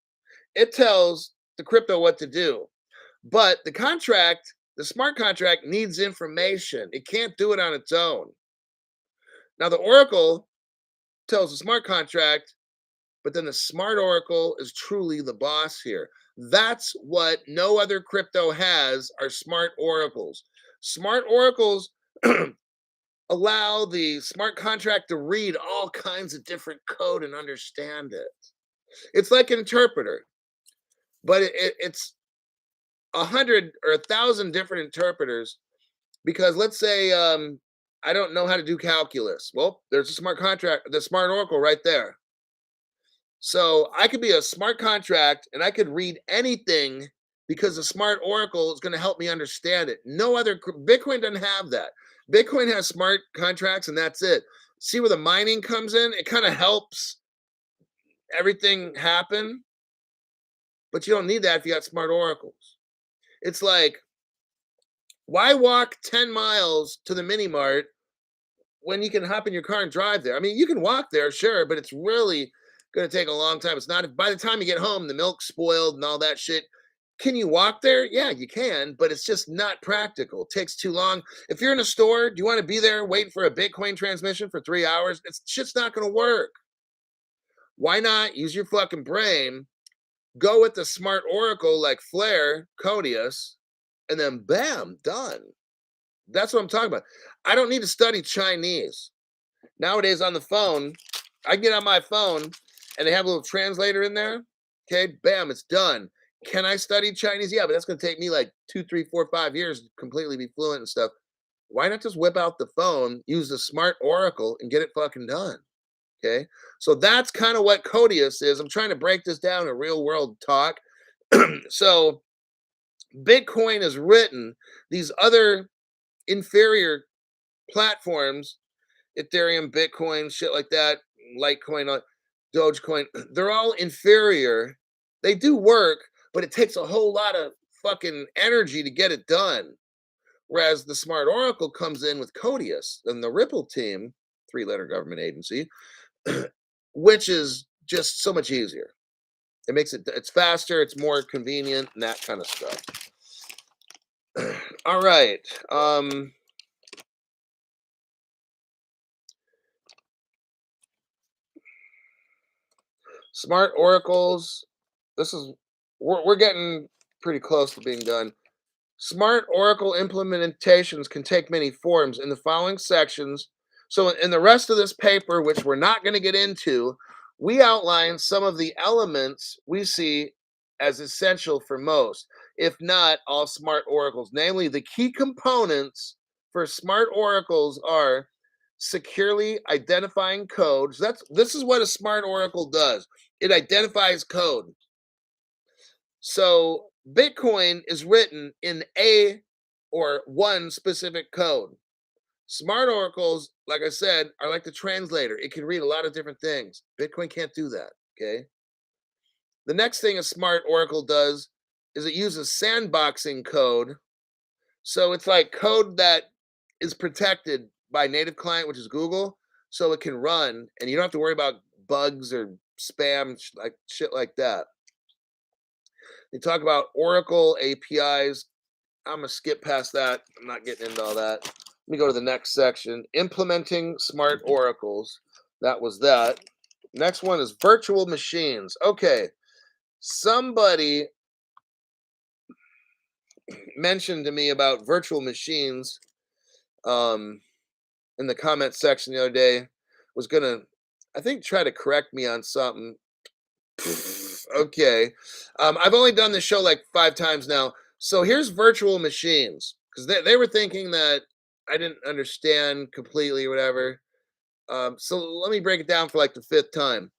It tells the crypto what to do. But the smart contract needs information. It can't do it on its own. Now the oracle tells the smart contract, but then the smart oracle is truly the boss here. That's what no other crypto has, are smart oracles. Smart oracles allow the smart contract to read all kinds of different code and understand it. It's like an interpreter, but it's 100 or 1,000 different interpreters. Because let's say I don't know how to do calculus. Well, there's a smart contract, the smart oracle right there. So I could be a smart contract and I could read anything because the smart oracle is going to help me understand it. No other Bitcoin doesn't have that. Bitcoin has smart contracts and that's it. See where the mining comes in? It kind of helps everything happen, but you don't need that if you got smart oracles. It's like, why walk 10 miles to the mini mart when you can hop in your car and drive there? I mean, you can walk there, sure, but it's really going to take a long time. It's not, by the time you get home, the milk's spoiled and all that shit. Can you walk there? Yeah, you can, but it's just not practical. It takes too long. If you're in a store, do you want to be there waiting for a Bitcoin transmission for 3 hours? It's shit's not going to work. Why not use your fucking brain? Go with the smart oracle like Flair, Codius, and then bam, done. That's what I'm talking about. I don't need to study Chinese. Nowadays on the phone, I get on my phone and they have a little translator in there. Okay, bam, it's done. Can I study Chinese? Yeah, but that's going to take me like 2, 3, 4, 5 years to completely be fluent and stuff. Why not just whip out the phone, use the smart oracle, and get it fucking done? Okay, so that's kind of what Codius is. I'm trying to break this down to real world talk. So Bitcoin is written. These other inferior platforms, Ethereum, Bitcoin, shit like that, Litecoin, Dogecoin, they're all inferior. They do work, but it takes a whole lot of fucking energy to get it done. Whereas the Smart Oracle comes in with Codius and the Ripple team, 3-letter government agency, which is just so much easier. It makes it's faster, it's more convenient, and that kind of stuff. All right. Smart oracles. We're getting pretty close to being done. Smart oracle implementations can take many forms in the following sections. So in the rest of this paper, which we're not going to get into, we outline some of the elements we see as essential for most, if not all smart oracles. Namely, the key components for smart oracles are securely identifying codes. This is what a smart oracle does. It identifies code. So Bitcoin is written in a or one specific code. Smart oracles, like I said, are like the translator. It can read a lot of different things. Bitcoin can't do that. Okay. The next thing a smart oracle does is it uses sandboxing code. So it's like code that is protected by native client, which is Google, so it can run and you don't have to worry about bugs or spam, like shit like that. They talk about Oracle APIs. I'm gonna skip past that. I'm not getting into all that. Let me go to the next section. Implementing smart oracles. That was that. Next one is virtual machines. Okay. Somebody mentioned to me about virtual machines um, in the comment section the other day. Was gonna, I think, try to correct me on something. Okay. I've only done this show like 5 times now. So here's virtual machines because they were thinking that I didn't understand completely or whatever. So let me break it down for like the 5th time.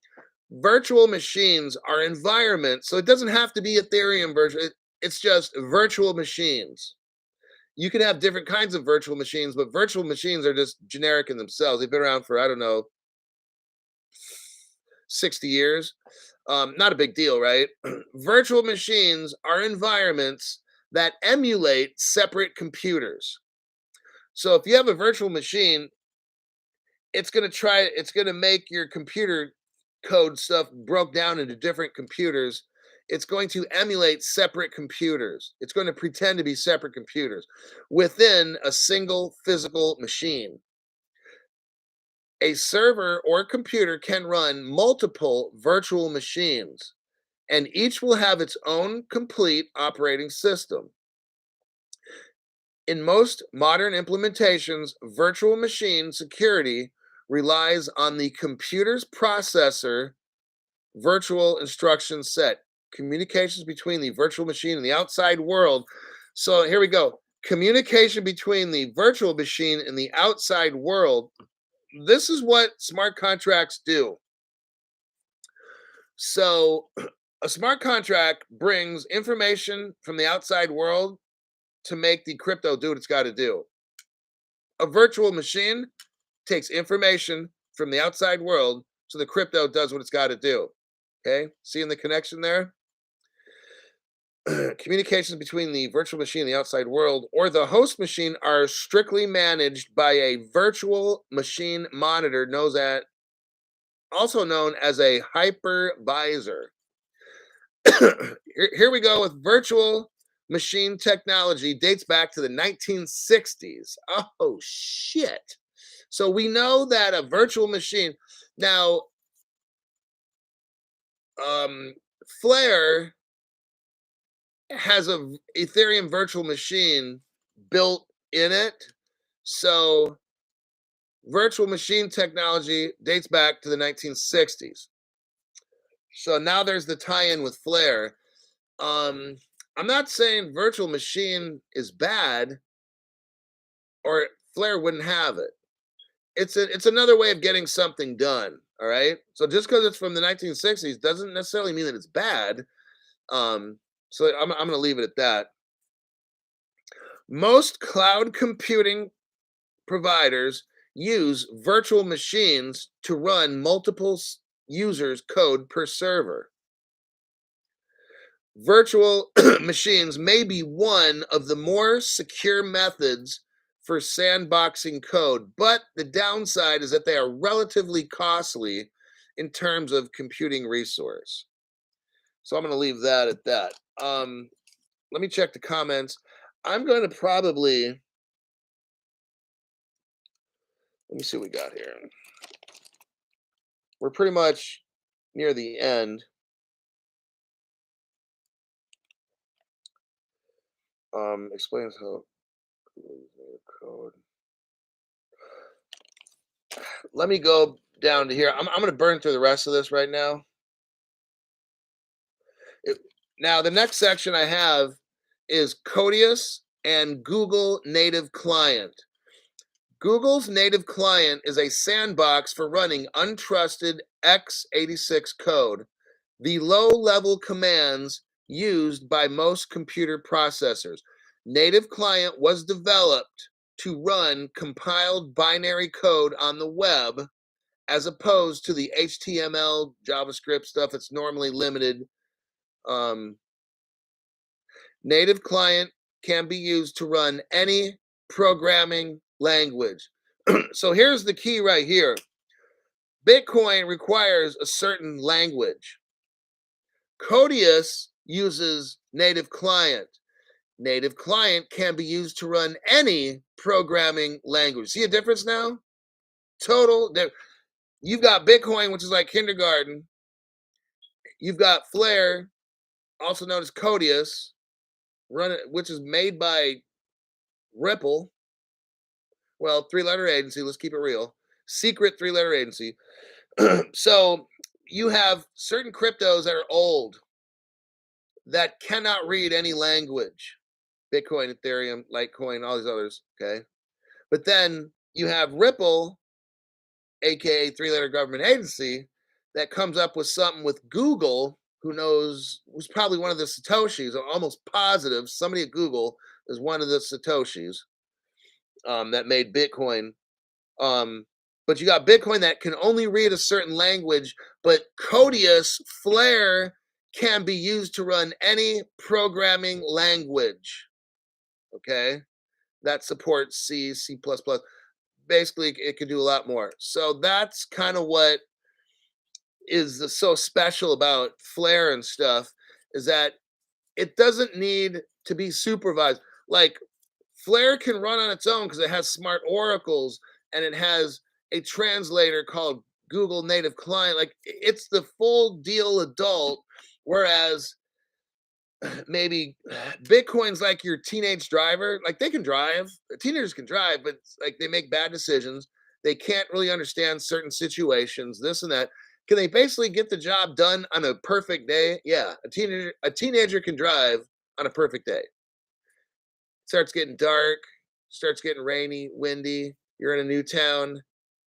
Virtual machines are environments. So it doesn't have to be Ethereum virtual. It's just virtual machines. You can have different kinds of virtual machines, but virtual machines are just generic in themselves. They've been around for, I don't know, 60 years. Not a big deal, right? Virtual machines are environments that emulate separate computers. So if you have a virtual machine, it's going to make your computer code stuff broke down into different computers. It's going to emulate separate computers. It's going to pretend to be separate computers within a single physical machine. A server or computer can run multiple virtual machines, and each will have its own complete operating system. In most modern implementations, virtual machine security relies on the computer's processor virtual instruction set, communications between the virtual machine and the outside world. So here we go. Communication between the virtual machine and the outside world. This is what smart contracts do. So a smart contract brings information from the outside world to make the crypto do what it's got to do. A virtual machine takes information from the outside world so the crypto does what it's got to do. Okay, seeing the connection there? Communications between the virtual machine and the outside world or the host machine are strictly managed by a virtual machine monitor also known as a hypervisor. Here we go with virtual machine technology dates back to the 1960s. Oh shit. So we know that a virtual machine now Flair has a Ethereum virtual machine built in it. So virtual machine technology dates back to the 1960s. So now there's the tie-in with Flair. I'm not saying virtual machine is bad or Flair wouldn't have it. It's another way of getting something done. All right. So just because it's from the 1960s doesn't necessarily mean that it's bad. So I'm going to leave it at that. Most cloud computing providers use virtual machines to run multiple users' code per server. Virtual machines may be one of the more secure methods for sandboxing code, but the downside is that they are relatively costly in terms of computing resource. So I'm going to leave that at that. Let me check the comments. I'm going to probably, let me see what we got here. We're pretty much near the end. Explains how code. Let me go down to here. I'm going to burn through the rest of this right now. Now, the next section I have is Codius and Google Native Client. Google's native client is a sandbox for running untrusted x86 code. The low-level commands used by most computer processors. Native client was developed to run compiled binary code on the web as opposed to the HTML, JavaScript stuff that's normally limited. Um, Native client can be used to run any programming language. So here's the key right here. Bitcoin requires a certain language. Codius uses native client. Native client can be used to run any programming language. See a difference now? Total. You've got Bitcoin, which is like kindergarten. You've got Flair, also known as Codius, which is made by Ripple. Well, three-letter agency. Let's keep it real. Secret three-letter agency. So you have certain cryptos that are old that cannot read any language. Bitcoin, Ethereum, Litecoin, all these others. Okay. But then you have Ripple, aka three-letter government agency, that comes up with something with Google, who knows, was probably one of the Satoshis. I'm almost positive somebody at Google is one of the Satoshis that made Bitcoin. But you got Bitcoin that can only read a certain language, but Codius, Flair can be used to run any programming language. Okay. That supports C, C++. Basically, it could do a lot more. So that's kind of what is so special about Flair and stuff, is that it doesn't need to be supervised. Like Flair can run on its own because it has smart oracles and it has a translator called Google Native Client. Like it's the full deal adult, whereas maybe Bitcoin's like your teenage driver. Like they can drive, teenagers can drive, but like they make bad decisions. They can't really understand certain situations, this and that. Can they basically get the job done on a perfect day? Yeah, a teenager can drive on a perfect day. Starts getting dark, starts getting rainy, windy. You're in a new town.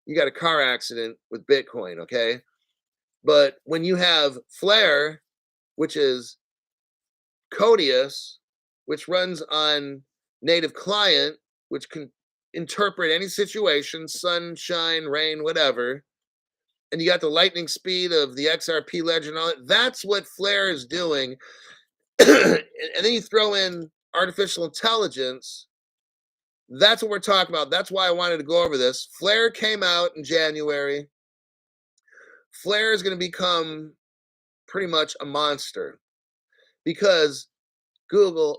You got a car accident with Bitcoin, okay? But when you have Flair, which is Codius, which runs on native client, which can interpret any situation, sunshine, rain, whatever. And you got the lightning speed of the XRP ledger and all that. That's what Flair is doing. And then you throw in artificial intelligence. That's what we're talking about. That's why I wanted to go over this. Flair came out in January. Flair is going to become pretty much a monster because Google's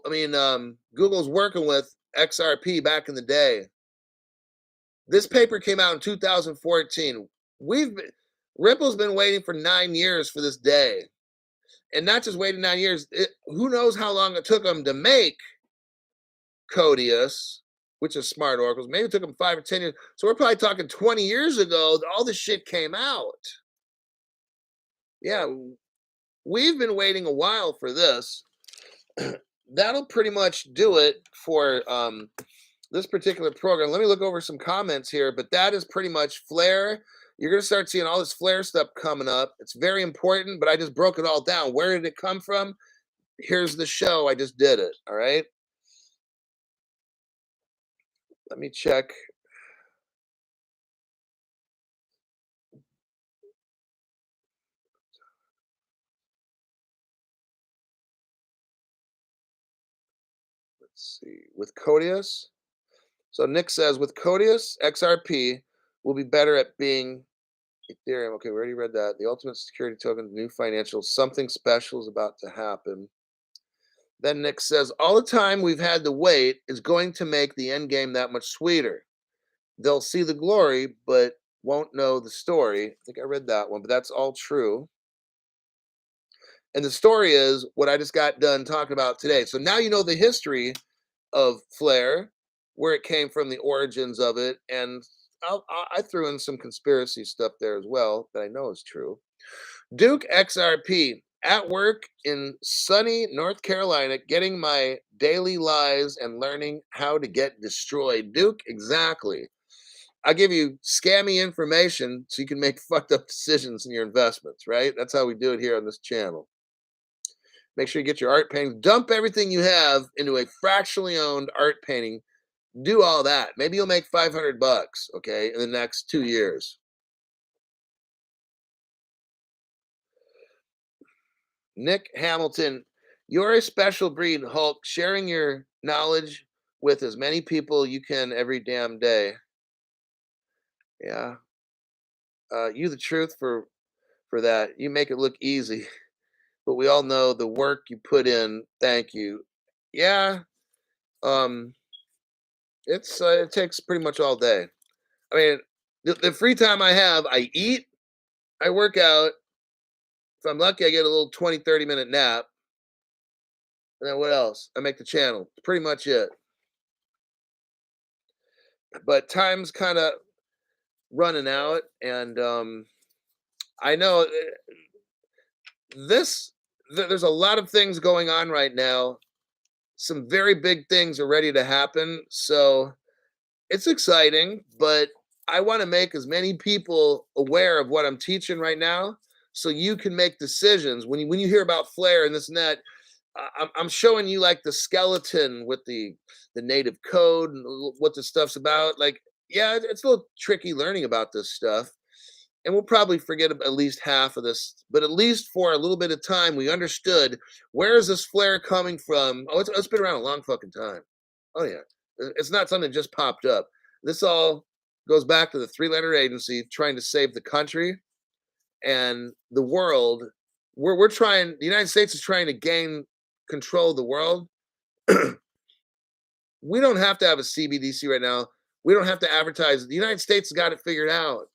working with XRP back in the day. This paper came out in 2014. Ripple's been waiting for 9 years for this day. And not just waiting 9 years, who knows how long it took them to make Codius, which is smart oracles. Maybe it took them 5 or 10 years. So we're probably talking 20 years ago, all this shit came out. Yeah, we've been waiting a while for this. That'll pretty much do it for this particular program. Let me look over some comments here, but that is pretty much Flair. You're going to start seeing all this Flair stuff coming up. It's very important, but I just broke it all down. Where did it come from? Here's the show. I just did it. All right. Let me check. Let's see. With Codius. So Nick says, with Codius, XRP will be better at being Ethereum. Okay, we already read that. The ultimate security token, the new financial, something special is about to happen. Then Nick says, all the time we've had to wait is going to make the end game that much sweeter. They'll see the glory, but won't know the story. I think I read that one, but that's all true. And the story is what I just got done talking about today. So now you know the history of Flair, where it came from, the origins of it, and I threw in some conspiracy stuff there as well that I know is true. Duke XRP at work in sunny North Carolina, getting my daily lies and learning how to get destroyed. Duke, exactly. I give you scammy information so you can make fucked up decisions in your investments, right? That's how we do it here on this channel. Make sure you get your art painting. Dump everything you have into a fractionally owned art painting. Do all that. Maybe you'll make 500 bucks, okay, in the next 2 years. Nick Hamilton, you're a special breed, Hulk, sharing your knowledge with as many people you can every damn day. Yeah. You the truth for that. You make it look easy, but we all know the work you put in. Thank you. Yeah. Um it takes pretty much all day. I mean, the free time I have, I eat, I work out. If I'm lucky, I get a little 20, 30-minute nap. And then what else? I make the channel. Pretty much it. But time's kind of running out, and I know this. There's a lot of things going on right now. Some very big things are ready to happen, so it's exciting. But I want to make as many people aware of what I'm teaching right now, so you can make decisions when you hear about Flair and this and that. I'm showing you like the skeleton with the native code and what the stuff's about. Like, yeah, it's a little tricky learning about this stuff, and we'll probably forget at least half of this. But at least for a little bit of time, we understood where is this flare coming from. Oh, it's been around a long fucking time. Oh yeah, it's not something that just popped up. This all goes back to the three-letter agency trying to save the country and the world. We're trying. The United States is trying to gain control of the world. We don't have to have a CBDC right now. We don't have to advertise. The United States has got it figured out.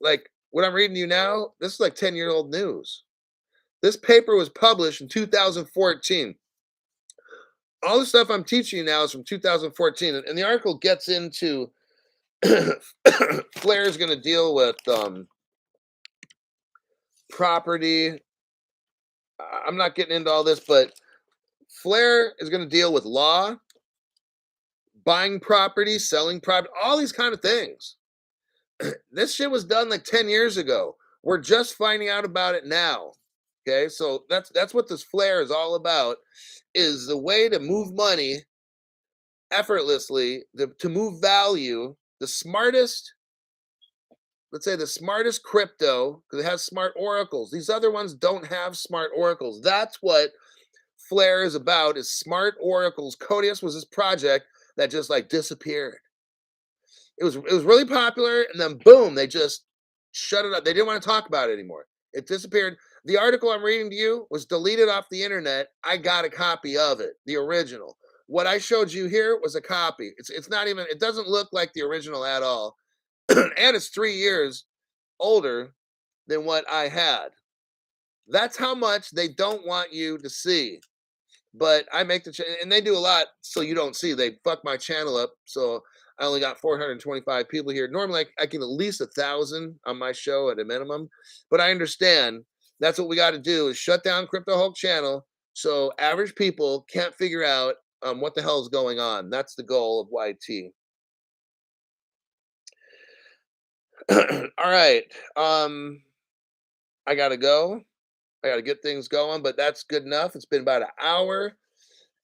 Like what I'm reading to you now, this is like 10-year-old news. This paper was published in 2014. All the stuff I'm teaching you now is from 2014. And the article gets into Flair is going to deal with property. I'm not getting into all this, but Flair is going to deal with law, buying property, selling property, all these kind of things. This shit was done like 10 years ago. We're just finding out about it now. Okay, so that's what this Flair is all about, is the way to move money effortlessly, to move value, the smartest, let's say the smartest crypto, because it has smart oracles. These other ones don't have smart oracles. That's what Flair is about, is smart oracles. Codius was this project that just like disappeared. It was really popular, and then boom, they just shut it up. They didn't want to talk about it anymore. It disappeared. The article I'm reading to you was deleted off the internet. I got a copy of it, the original. What I showed you here was a copy. It's not even. It doesn't look like the original at all, and it's 3 years older than what I had. That's how much they don't want you to see. But I make and they do a lot so you don't see. They fuck my channel up, so I only got 425 people here. Normally, I can at least 1,000 on my show at a minimum. But I understand that's what we got to do, is shut down Crypto Hulk channel so average people can't figure out what the hell is going on. That's the goal of YT. All right, I gotta go. I gotta get things going, but that's good enough. It's been about an hour,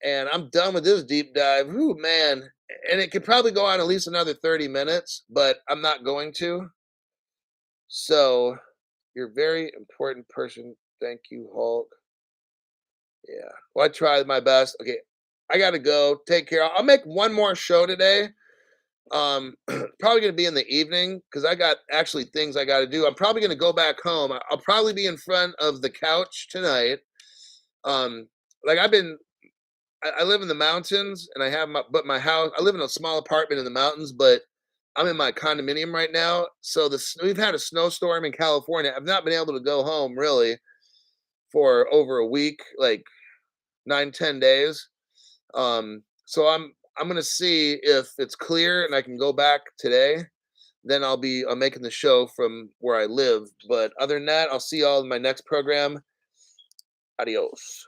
and I'm done with this deep dive. Ooh, man. And it could probably go on at least another 30 minutes, but I'm not going to. So you're a very important person. Thank you, Hulk. Yeah. Well, I tried my best. Okay. I gotta go. Take care. I'll make one more show today. Probably gonna be in the evening because I got actually things I gotta do. I'm probably gonna go back home. I'll probably be in front of the couch tonight. Like I've been I live in the mountains, and I have my house. I live in a small apartment in the mountains, but I'm in my condominium right now. So we've had a snowstorm in California. I've not been able to go home really for over a week, like 9, 10 days. So I'm gonna see if it's clear and I can go back today. Then I'll be making the show from where I live. But other than that, I'll see y'all in my next program. Adios.